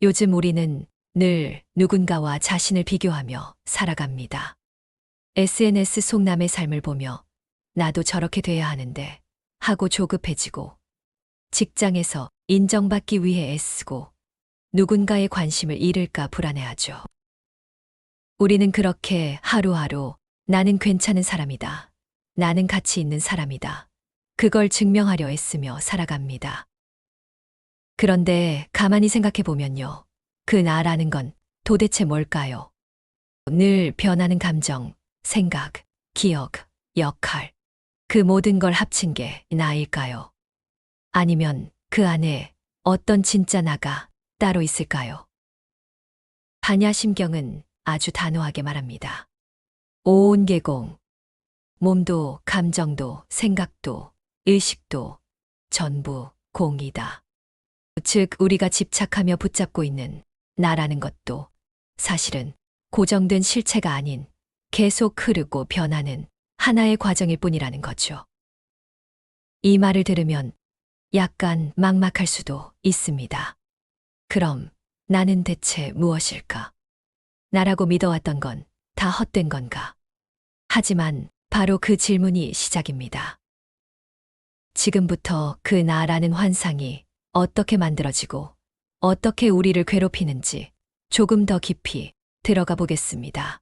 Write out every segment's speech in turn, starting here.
요즘 우리는 늘 누군가와 자신을 비교하며 살아갑니다. SNS 속 남의 삶을 보며 나도 저렇게 돼야 하는데 하고 조급해지고, 직장에서 인정받기 위해 애쓰고 누군가의 관심을 잃을까 불안해하죠. 우리는 그렇게 하루하루 나는 괜찮은 사람이다. 나는 가치 있는 사람이다. 그걸 증명하려 애쓰며 살아갑니다. 그런데 가만히 생각해 보면요. 그 나라는 건 도대체 뭘까요? 늘 변하는 감정, 생각, 기억, 역할. 그 모든 걸 합친 게 나일까요? 아니면 그 안에 어떤 진짜 나가 따로 있을까요? 반야심경은 아주 단호하게 말합니다. 오온계공. 몸도 감정도 생각도 의식도 전부 공이다. 즉, 우리가 집착하며 붙잡고 있는 나라는 것도 사실은 고정된 실체가 아닌 계속 흐르고 변하는 하나의 과정일 뿐이라는 거죠. 이 말을 들으면 약간 막막할 수도 있습니다. 그럼 나는 대체 무엇일까? 나라고 믿어왔던 건 다 헛된 건가? 하지만 바로 그 질문이 시작입니다. 지금부터 그 나라는 환상이 어떻게 만들어지고 어떻게 우리를 괴롭히는지 조금 더 깊이 들어가 보겠습니다.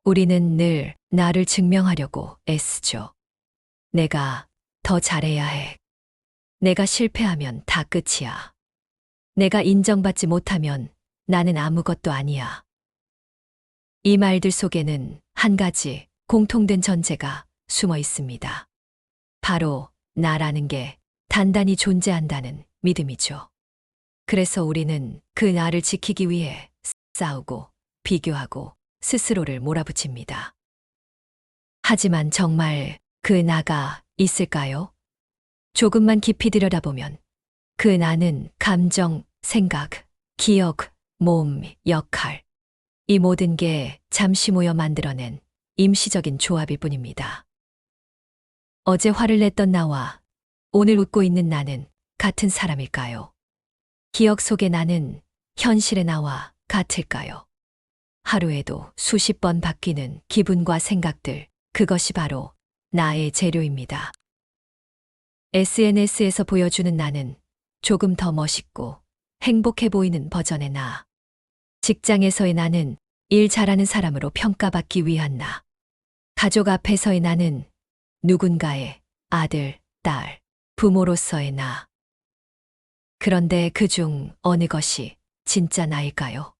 우리는 늘 나를 증명하려고 애쓰죠. 내가 더 잘해야 해. 내가 실패하면 다 끝이야. 내가 인정받지 못하면 나는 아무것도 아니야. 이 말들 속에는 한 가지 공통된 전제가 숨어 있습니다. 바로 나라는 게 단단히 존재한다는 믿음이죠. 그래서 우리는 그 나를 지키기 위해 싸우고 비교하고 스스로를 몰아붙입니다. 하지만 정말 그 나가 있을까요? 조금만 깊이 들여다보면 그 나는 감정, 생각, 기억, 몸, 역할, 이 모든 게 잠시 모여 만들어낸 임시적인 조합일 뿐입니다. 어제 화를 냈던 나와 오늘 웃고 있는 나는 같은 사람일까요? 기억 속의 나는 현실의 나와 같을까요? 하루에도 수십 번 바뀌는 기분과 생각들, 그것이 바로 나의 재료입니다. SNS에서 보여주는 나는 조금 더 멋있고 행복해 보이는 버전의 나. 직장에서의 나는 일 잘하는 사람으로 평가받기 위한 나. 가족 앞에서의 나는 누군가의 아들, 딸, 부모로서의 나. 그런데 그중 어느 것이 진짜 나일까요?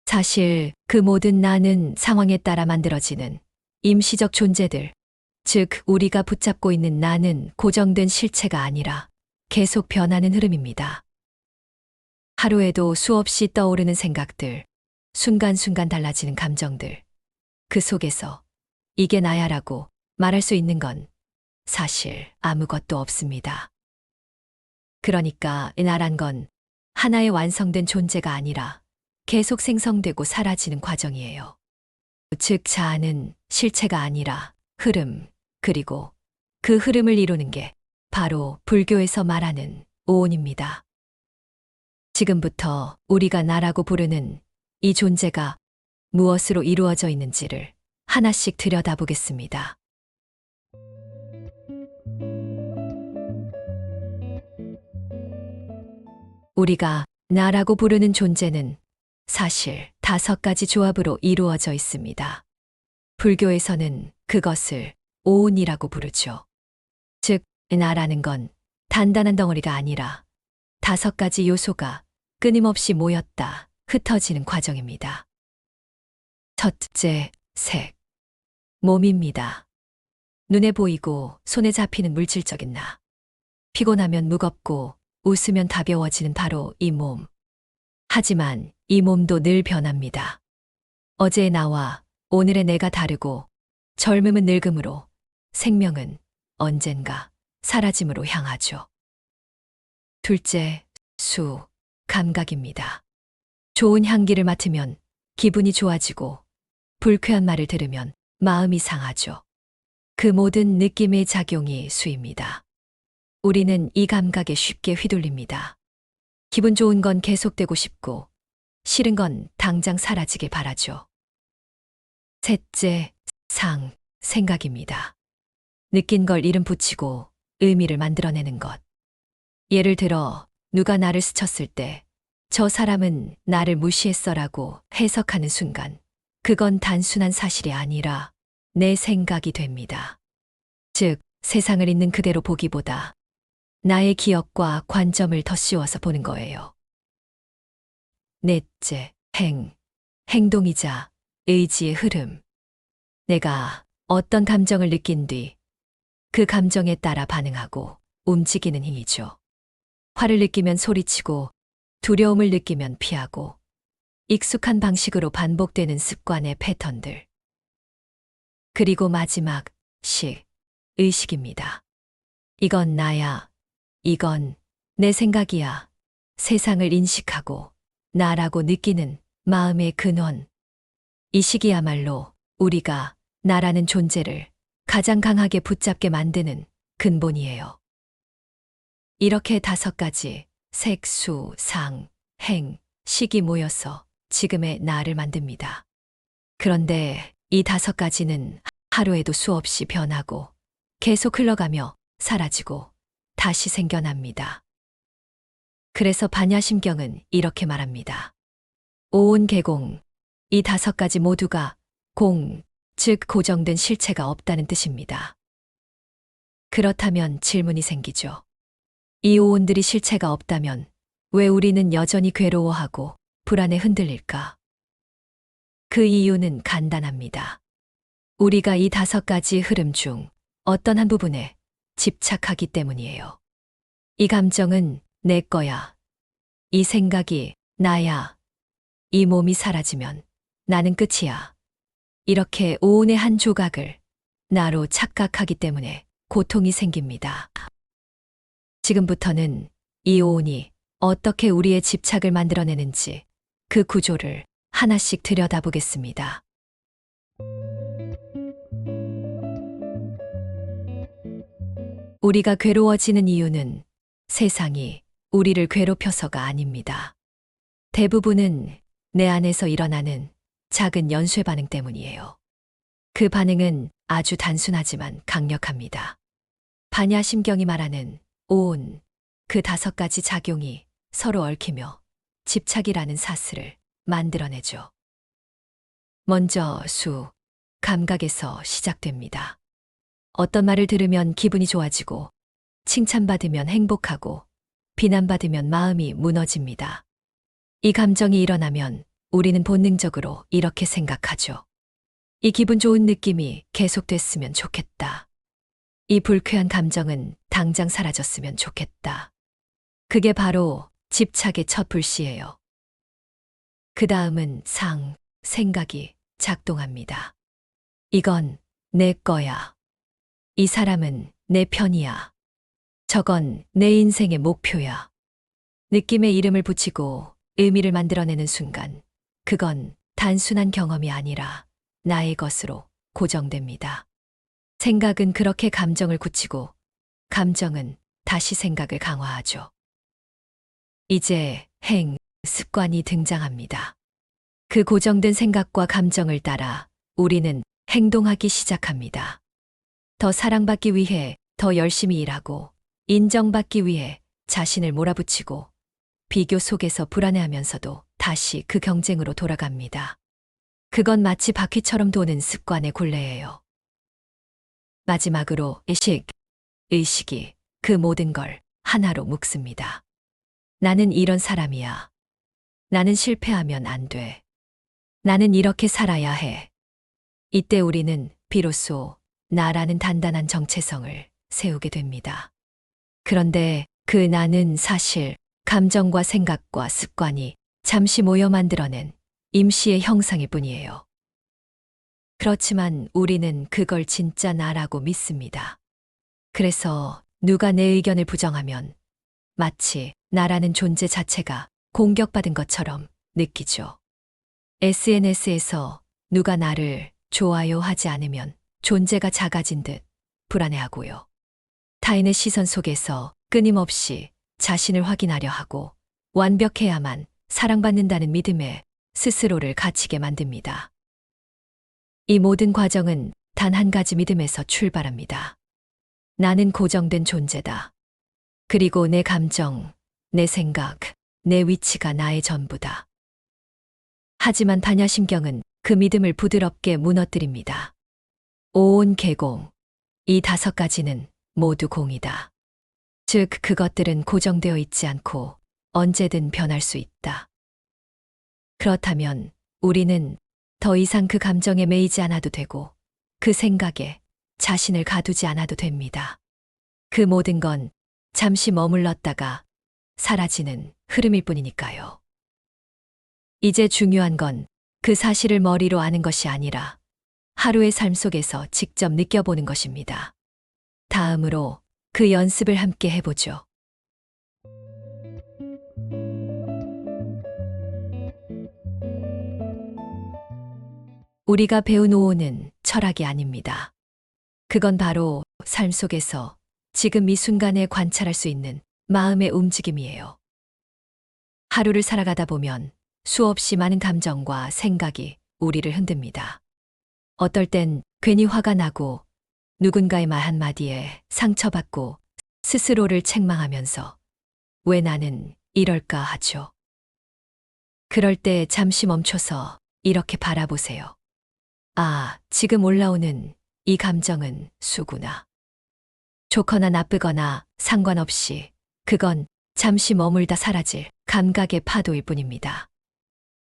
사실 그 모든 나는 상황에 따라 만들어지는 임시적 존재들, 즉 우리가 붙잡고 있는 나는 고정된 실체가 아니라 계속 변하는 흐름입니다. 하루에도 수없이 떠오르는 생각들, 순간순간 달라지는 감정들, 그 속에서 이게 나야라고 말할 수 있는 건 사실 아무것도 없습니다. 그러니까 나란 건 하나의 완성된 존재가 아니라 계속 생성되고 사라지는 과정이에요. 즉 자아는 실체가 아니라 흐름, 그리고 그 흐름을 이루는 게 바로 불교에서 말하는 오온입니다. 지금부터 우리가 나라고 부르는 이 존재가 무엇으로 이루어져 있는지를 하나씩 들여다보겠습니다. 우리가 나라고 부르는 존재는 사실 5가지 조합으로 이루어져 있습니다. 불교에서는 그것을 오온이라고 부르죠. 즉, 나라는 건 단단한 덩어리가 아니라 5가지 요소가 끊임없이 모였다 흩어지는 과정입니다. 첫째, 색. 몸입니다. 눈에 보이고 손에 잡히는 물질적인 나. 피곤하면 무겁고 웃으면 가벼워지는 바로 이 몸. 하지만 이 몸도 늘 변합니다. 어제의 나와 오늘의 내가 다르고, 젊음은 늙음으로, 생명은 언젠가 사라짐으로 향하죠. 둘째, 수, 감각입니다. 좋은 향기를 맡으면 기분이 좋아지고, 불쾌한 말을 들으면 마음이 상하죠. 그 모든 느낌의 작용이 수입니다. 우리는 이 감각에 쉽게 휘둘립니다. 기분 좋은 건 계속되고 싶고, 싫은 건 당장 사라지길 바라죠. 셋째, 생각입니다. 느낀 걸 이름 붙이고 의미를 만들어내는 것. 예를 들어, 누가 나를 스쳤을 때, 저 사람은 나를 무시했어라고 해석하는 순간, 그건 단순한 사실이 아니라 내 생각이 됩니다. 즉, 세상을 있는 그대로 보기보다 나의 기억과 관점을 더 씌워서 보는 거예요. 넷째, 행동이자 의지의 흐름. 내가 어떤 감정을 느낀 뒤 그 감정에 따라 반응하고 움직이는 힘이죠. 화를 느끼면 소리치고, 두려움을 느끼면 피하고, 익숙한 방식으로 반복되는 습관의 패턴들. 그리고 마지막, 의식입니다. 이건 나야. 이건 내 생각이야. 세상을 인식하고 나라고 느끼는 마음의 근원. 이 시기야말로 우리가 나라는 존재를 가장 강하게 붙잡게 만드는 근본이에요. 이렇게 5가지 색, 수, 상, 행, 식이 모여서 지금의 나를 만듭니다. 그런데 이 5가지는 하루에도 수없이 변하고 계속 흘러가며 사라지고 다시 생겨납니다. 그래서 반야심경은 이렇게 말합니다. 오온개공, 이 5가지 모두가 즉 고정된 실체가 없다는 뜻입니다. 그렇다면 질문이 생기죠. 이 오온들이 실체가 없다면 왜 우리는 여전히 괴로워하고 불안에 흔들릴까? 그 이유는 간단합니다. 우리가 이 5가지 흐름 중 어떤 한 부분에 집착하기 때문이에요. 이 감정은 내 거야. 이 생각이 나야. 이 몸이 사라지면 나는 끝이야. 이렇게 오온의 한 조각을 나로 착각하기 때문에 고통이 생깁니다. 지금부터는 이 오온이 어떻게 우리의 집착을 만들어내는지 그 구조를 하나씩 들여다보겠습니다. 우리가 괴로워지는 이유는 세상이 우리를 괴롭혀서가 아닙니다. 대부분은 내 안에서 일어나는 작은 연쇄 반응 때문이에요. 그 반응은 아주 단순하지만 강력합니다. 반야심경이 말하는 오온, 그 5가지 작용이 서로 얽히며 집착이라는 사슬을 만들어내죠. 먼저 감각에서 시작됩니다. 어떤 말을 들으면 기분이 좋아지고, 칭찬받으면 행복하고, 비난받으면 마음이 무너집니다. 이 감정이 일어나면 우리는 본능적으로 이렇게 생각하죠. 이 기분 좋은 느낌이 계속됐으면 좋겠다. 이 불쾌한 감정은 당장 사라졌으면 좋겠다. 그게 바로 집착의 첫 불씨예요. 그 다음은 생각이 작동합니다. 이건 내 거야. 이 사람은 내 편이야. 저건 내 인생의 목표야. 느낌에 이름을 붙이고 의미를 만들어내는 순간, 그건 단순한 경험이 아니라 나의 것으로 고정됩니다. 생각은 그렇게 감정을 굳히고, 감정은 다시 생각을 강화하죠. 이제 습관이 등장합니다. 그 고정된 생각과 감정을 따라 우리는 행동하기 시작합니다. 더 사랑받기 위해 더 열심히 일하고, 인정받기 위해 자신을 몰아붙이고, 비교 속에서 불안해하면서도 다시 그 경쟁으로 돌아갑니다. 그건 마치 바퀴처럼 도는 습관의 굴레예요. 마지막으로 의식이 그 모든 걸 하나로 묶습니다. 나는 이런 사람이야. 나는 실패하면 안 돼. 나는 이렇게 살아야 해. 이때 우리는 비로소 나라는 단단한 정체성을 세우게 됩니다. 그런데 그 나는 사실 감정과 생각과 습관이 잠시 모여 만들어낸 임시의 형상일 뿐이에요. 그렇지만 우리는 그걸 진짜 나라고 믿습니다. 그래서 누가 내 의견을 부정하면 마치 나라는 존재 자체가 공격받은 것처럼 느끼죠. SNS에서 누가 나를 좋아요 하지 않으면 존재가 작아진 듯 불안해하고요. 타인의 시선 속에서 끊임없이 자신을 확인하려 하고 완벽해야만 사랑받는다는 믿음에 스스로를 갇히게 만듭니다. 이 모든 과정은 단 한 가지 믿음에서 출발합니다. 나는 고정된 존재다. 그리고 내 감정, 내 생각, 내 위치가 나의 전부다. 하지만 반야심경은 그 믿음을 부드럽게 무너뜨립니다. 오온 개공. 이 5가지는 모두 공이다. 즉, 그것들은 고정되어 있지 않고 언제든 변할 수 있다. 그렇다면 우리는 더 이상 그 감정에 매이지 않아도 되고 그 생각에 자신을 가두지 않아도 됩니다. 그 모든 건 잠시 머물렀다가 사라지는 흐름일 뿐이니까요. 이제 중요한 건 그 사실을 머리로 아는 것이 아니라 하루의 삶 속에서 직접 느껴보는 것입니다. 다음으로 그 연습을 함께 해보죠. 우리가 배운 오온은 철학이 아닙니다. 그건 바로 삶 속에서 지금 이 순간에 관찰할 수 있는 마음의 움직임이에요. 하루를 살아가다 보면 수없이 많은 감정과 생각이 우리를 흔듭니다. 어떨 땐 괜히 화가 나고 누군가의 말 한마디에 상처받고 스스로를 책망하면서 왜 나는 이럴까 하죠. 그럴 때 잠시 멈춰서 이렇게 바라보세요. 아, 지금 올라오는 이 감정은 수구나. 좋거나 나쁘거나 상관없이 그건 잠시 머물다 사라질 감각의 파도일 뿐입니다.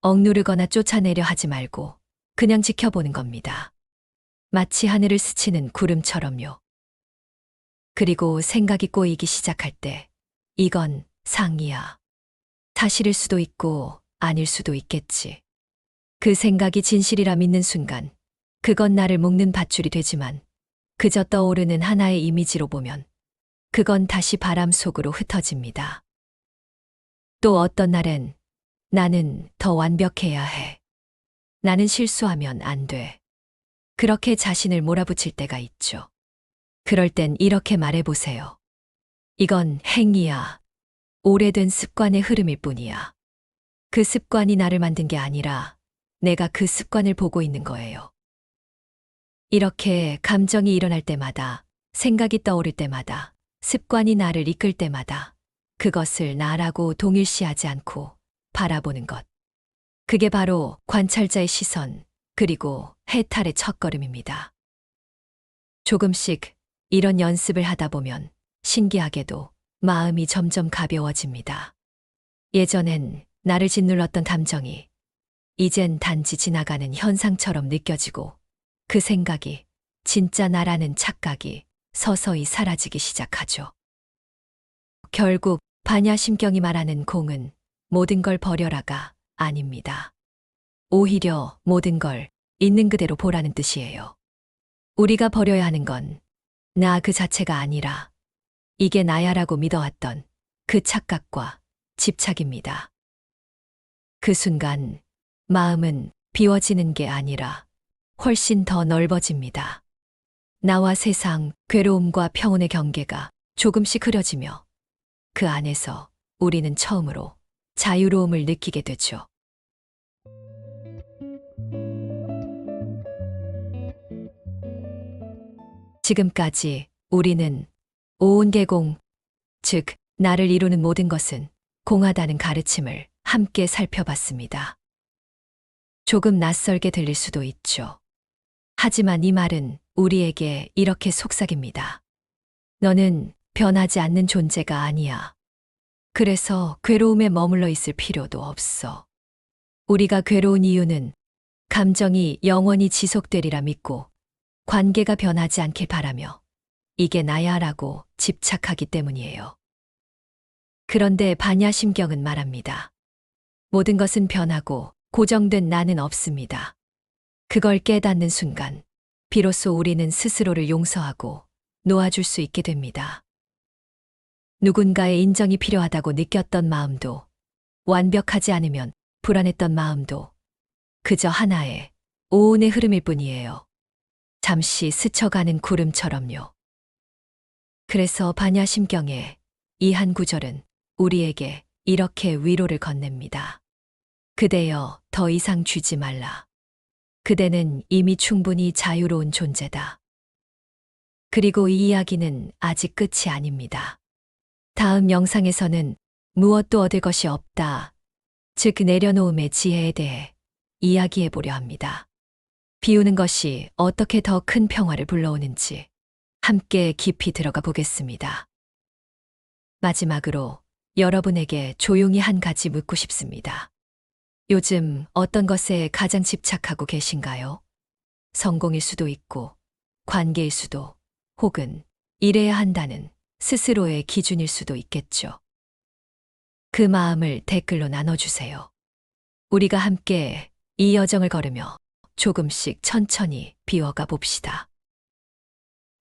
억누르거나 쫓아내려 하지 말고 그냥 지켜보는 겁니다. 마치 하늘을 스치는 구름처럼요. 그리고 생각이 꼬이기 시작할 때 이건 상이야. 사실일 수도 있고 아닐 수도 있겠지. 그 생각이 진실이라 믿는 순간 그건 나를 묶는 밧줄이 되지만 그저 떠오르는 하나의 이미지로 보면 그건 다시 바람 속으로 흩어집니다. 또 어떤 날엔 나는 더 완벽해야 해. 나는 실수하면 안 돼. 그렇게 자신을 몰아붙일 때가 있죠. 그럴 땐 이렇게 말해보세요. 이건 행위야. 오래된 습관의 흐름일 뿐이야. 그 습관이 나를 만든 게 아니라 내가 그 습관을 보고 있는 거예요. 이렇게 감정이 일어날 때마다, 생각이 떠오를 때마다, 습관이 나를 이끌 때마다 그것을 나라고 동일시하지 않고 바라보는 것. 그게 바로 관찰자의 시선, 그리고 해탈의 첫걸음입니다. 조금씩 이런 연습을 하다 보면 신기하게도 마음이 점점 가벼워집니다. 예전엔 나를 짓눌렀던 감정이 이젠 단지 지나가는 현상처럼 느껴지고 그 생각이 진짜 나라는 착각이 서서히 사라지기 시작하죠. 결국 반야심경이 말하는 공은 모든 걸 버려라가 아닙니다. 오히려 모든 걸 있는 그대로 보라는 뜻이에요. 우리가 버려야 하는 건 나 그 자체가 아니라 이게 나야라고 믿어왔던 그 착각과 집착입니다. 그 순간 마음은 비워지는 게 아니라 훨씬 더 넓어집니다. 나와 세상, 괴로움과 평온의 경계가 조금씩 흐려지며 그 안에서 우리는 처음으로 자유로움을 느끼게 되죠. 지금까지 우리는 오온개공, 즉 나를 이루는 모든 것은 공하다는 가르침을 함께 살펴봤습니다. 조금 낯설게 들릴 수도 있죠. 하지만 이 말은 우리에게 이렇게 속삭입니다. 너는 변하지 않는 존재가 아니야. 그래서 괴로움에 머물러 있을 필요도 없어. 우리가 괴로운 이유는 감정이 영원히 지속되리라 믿고 관계가 변하지 않길 바라며 이게 나야라고 집착하기 때문이에요. 그런데 반야심경은 말합니다. 모든 것은 변하고 고정된 나는 없습니다. 그걸 깨닫는 순간 비로소 우리는 스스로를 용서하고 놓아줄 수 있게 됩니다. 누군가의 인정이 필요하다고 느꼈던 마음도, 완벽하지 않으면 불안했던 마음도 그저 하나의 오온의 흐름일 뿐이에요. 잠시 스쳐가는 구름처럼요. 그래서 반야심경의 이 한 구절은 우리에게 이렇게 위로를 건넵니다. 그대여, 더 이상 쥐지 말라. 그대는 이미 충분히 자유로운 존재다. 그리고 이 이야기는 아직 끝이 아닙니다. 다음 영상에서는 무엇도 얻을 것이 없다, 즉 내려놓음의 지혜에 대해 이야기해 보려 합니다. 비우는 것이 어떻게 더 큰 평화를 불러오는지 함께 깊이 들어가 보겠습니다. 마지막으로 여러분에게 조용히 한 가지 묻고 싶습니다. 요즘 어떤 것에 가장 집착하고 계신가요? 성공일 수도 있고, 관계일 수도, 혹은 이래야 한다는 스스로의 기준일 수도 있겠죠. 그 마음을 댓글로 나눠주세요. 우리가 함께 이 여정을 걸으며 조금씩 천천히 비워가 봅시다.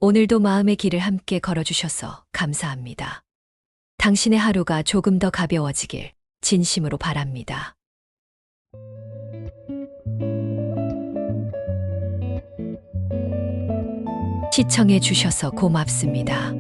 오늘도 마음의 길을 함께 걸어주셔서 감사합니다. 당신의 하루가 조금 더 가벼워지길 진심으로 바랍니다. 시청해 주셔서 고맙습니다.